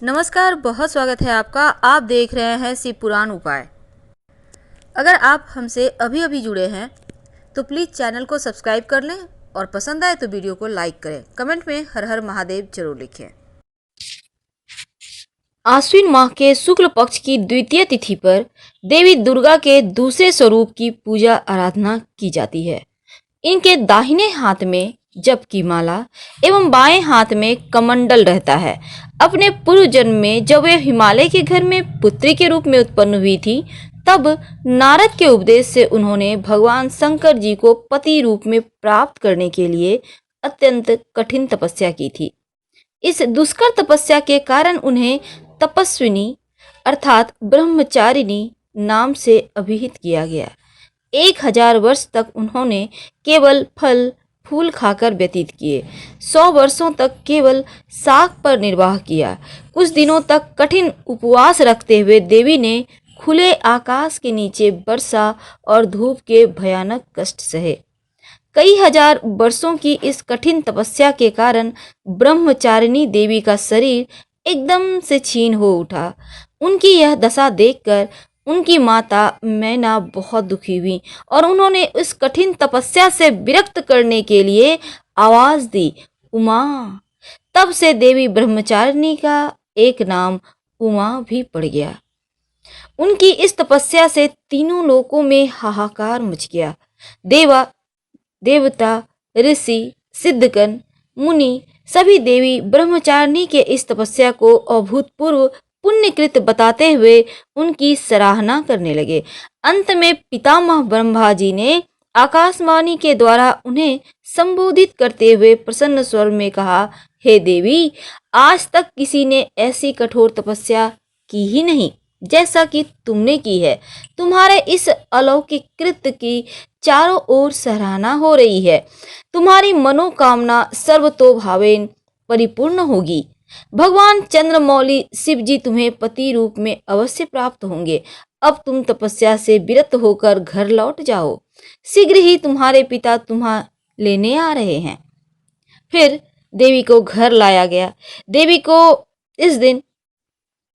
नमस्कार, बहुत स्वागत है आपका। आप देख रहे हैं शिव पुराण उपाय। अगर आप हमसे अभी अभी जुड़े हैं तो प्लीज़ चैनल को सब्सक्राइब कर लें और पसंद आए तो वीडियो को लाइक करें। कमेंट में हर हर महादेव जरूर लिखें। आश्विन माह के शुक्ल पक्ष की द्वितीय तिथि पर देवी दुर्गा के दूसरे स्वरूप की पूजा आराधना की जाती है। इनके दाहिने हाथ में जप की माला एवं बाएं हाथ में कमंडल रहता है। अपने पूर्व जन्म में जब वे हिमालय के घर में पुत्री के रूप में उत्पन्न हुई थी, तब नारद के उपदेश से उन्होंने भगवान शंकर जी को पति रूप में प्राप्त करने के लिए अत्यंत कठिन तपस्या की थी। इस दुष्कर तपस्या के कारण उन्हें तपस्विनी अर्थात ब्रह्मचारिणी नाम से अभिहित किया गया। 1000 वर्ष तक उन्होंने केवल फल फूल खाकर व्यतीत किए। 100 वर्षों तक केवल साग पर निर्वाह किया। कुछ दिनों तक कठिन उपवास रखते हुए देवी ने खुले आकाश के नीचे वर्षा और धूप के भयानक कष्ट सहे। कई हजार वर्षों की इस कठिन तपस्या के कारण ब्रह्मचारिणी देवी का शरीर एकदम से क्षीण हो उठा। उनकी यह दशा देखकर उनकी माता मैना बहुत दुखी हुई और उन्होंने इस कठिन तपस्या से विरक्त करने के लिए आवाज दी, उमा। तब से देवी ब्रह्मचारिणी का एक नाम उमा भी पड़ गया। उनकी इस तपस्या से तीनों लोकों में हाहाकार मच गया। देवता, ऋषि, सिद्धगण, मुनि सभी देवी ब्रह्मचारिणी के इस तपस्या को अभूतपूर्व पुण्यकृत बताते हुए उनकी सराहना करने लगे। अंत में पितामह ब्रह्मा जी ने आकाशवाणी के द्वारा उन्हें संबोधित करते हुए प्रसन्न स्वर में कहा, हे देवी, आज तक किसी ने ऐसी कठोर तपस्या की ही नहीं जैसा कि तुमने की है। तुम्हारे इस अलौकिक कृत्य की चारों ओर सराहना हो रही है। तुम्हारी मनोकामना सर्वतोभावेन परिपूर्ण होगी। भगवान चंद्रमौली शिव जी तुम्हें पति रूप में अवश्य प्राप्त होंगे। अब तुम तपस्या से विरत होकर घर लौट जाओ। शीघ्र ही तुम्हारे पिता तुम्हें लेने आ रहे हैं। फिर देवी को घर लाया गया। देवी को इस दिन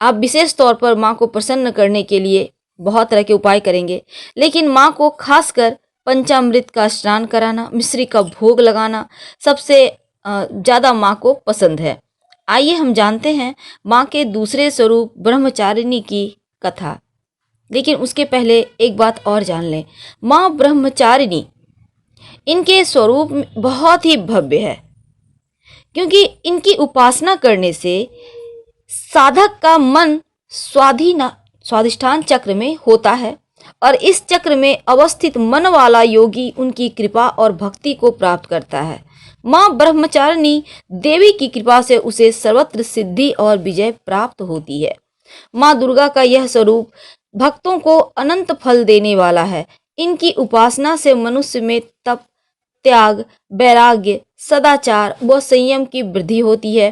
आप विशेष तौर पर माँ को प्रसन्न करने के लिए बहुत तरह के उपाय करेंगे, लेकिन माँ को खासकर पंचामृत का स्नान कराना, मिश्री का भोग लगाना सबसे ज़्यादा माँ को पसंद है। आइए हम जानते हैं माँ के दूसरे स्वरूप ब्रह्मचारिणी की कथा। लेकिन उसके पहले एक बात और जान लें, माँ ब्रह्मचारिणी इनके स्वरूप बहुत ही भव्य है, क्योंकि इनकी उपासना करने से साधक का मन स्वाधिष्ठान चक्र में होता है और इस चक्र में अवस्थित मन वाला योगी उनकी कृपा और भक्ति को प्राप्त करता है। माँ ब्रह्मचारिणी देवी की कृपा से उसे सर्वत्र सिद्धि और विजय प्राप्त होती है। माँ दुर्गा का यह स्वरूप भक्तों को अनंत फल देने वाला है। इनकी उपासना से मनुष्य में तप, त्याग, वैराग्य, सदाचार व संयम की वृद्धि होती है।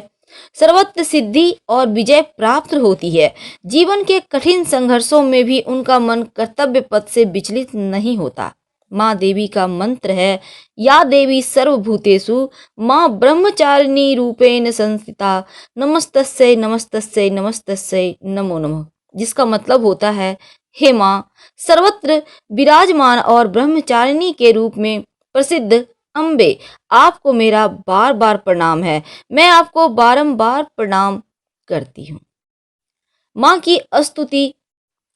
सर्वत्र सिद्धि और विजय प्राप्त होती है। जीवन के कठिन संघर्षों में भी उनका मन कर्तव्य पथ से विचलित नहीं होता। माँ देवी का मंत्र है, या देवी सर्वभूतेषु माँ ब्रह्मचारिणी रूपेण संस्थिता नमस्तस्यै नमस्तस्यै नमस्तस्यै नमो नमः, जिसका मतलब होता है, हे माँ सर्वत्र विराजमान और ब्रह्मचारिणी के रूप में प्रसिद्ध अम्बे, आपको मेरा बार बार प्रणाम है। मैं आपको बारंबार प्रणाम करती हूँ। माँ की स्तुति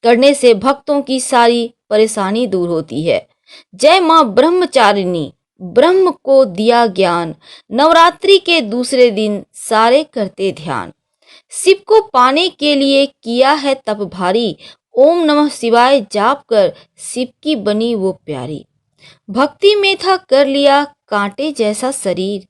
करने से भक्तों की सारी परेशानी दूर होती है। जय माँ ब्रह्मचारिणी, ब्रह्म को दिया ज्ञान, नवरात्रि के दूसरे दिन सारे करते ध्यान। शिव को पाने के लिए किया है तप भारी, ओम नमः शिवाय जाप कर शिव की बनी वो प्यारी। भक्ति में था कर लिया कांटे जैसा शरीर,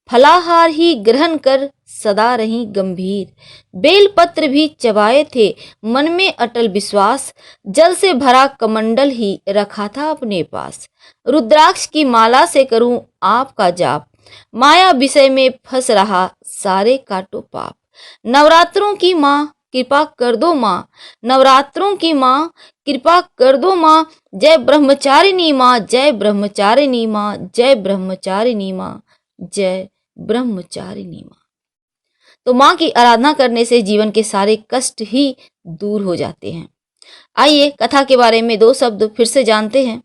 फलाहार ही ग्रहण कर सदा रही गंभीर। बेलपत्र भी चबाए थे मन में अटल विश्वास, जल से भरा कमंडल ही रखा था अपने पास। रुद्राक्ष की माला से करूं आपका जाप, माया विषय में फंस रहा सारे काटो पाप। नवरात्रों की माँ कृपा कर दो माँ, नवरात्रों की माँ कृपा कर दो माँ। जय ब्रह्मचारिणी माँ, जय ब्रह्मचारिणी माँ, जय ब्रह्मचारिणी माँ, जय ब्रह्मचारिणी माँ। तो माँ की आराधना करने से जीवन के सारे कष्ट ही दूर हो जाते हैं। आइए कथा के बारे में 2 शब्द फिर से जानते हैं।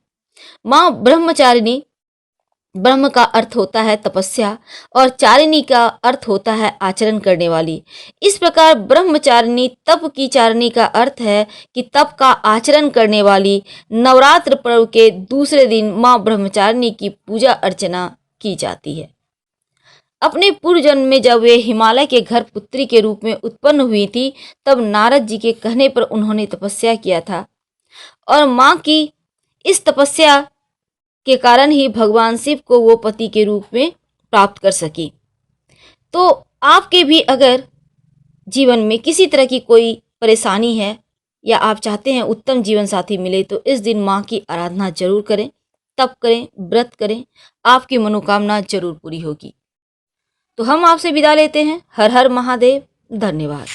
माँ ब्रह्मचारिणी, ब्रह्म का अर्थ होता है तपस्या और चारिणी का अर्थ होता है आचरण करने वाली। इस प्रकार ब्रह्मचारिणी तप की चारिणी का अर्थ है कि तप का आचरण करने वाली। नवरात्र पर्व के दूसरे दिन माँ ब्रह्मचारिणी की पूजा अर्चना की जाती है। अपने पूर्व जन्म में जब वे हिमालय के घर पुत्री के रूप में उत्पन्न हुई थी, तब नारद जी के कहने पर उन्होंने तपस्या किया था और माँ की इस तपस्या के कारण ही भगवान शिव को वो पति के रूप में प्राप्त कर सकी। तो आपके भी अगर जीवन में किसी तरह की कोई परेशानी है या आप चाहते हैं उत्तम जीवन साथी मिले, तो इस दिन माँ की आराधना जरूर करें, तप करें, व्रत करें, आपकी मनोकामना जरूर पूरी होगी। तो हम आपसे विदा लेते हैं। हर हर महादेव। धन्यवाद।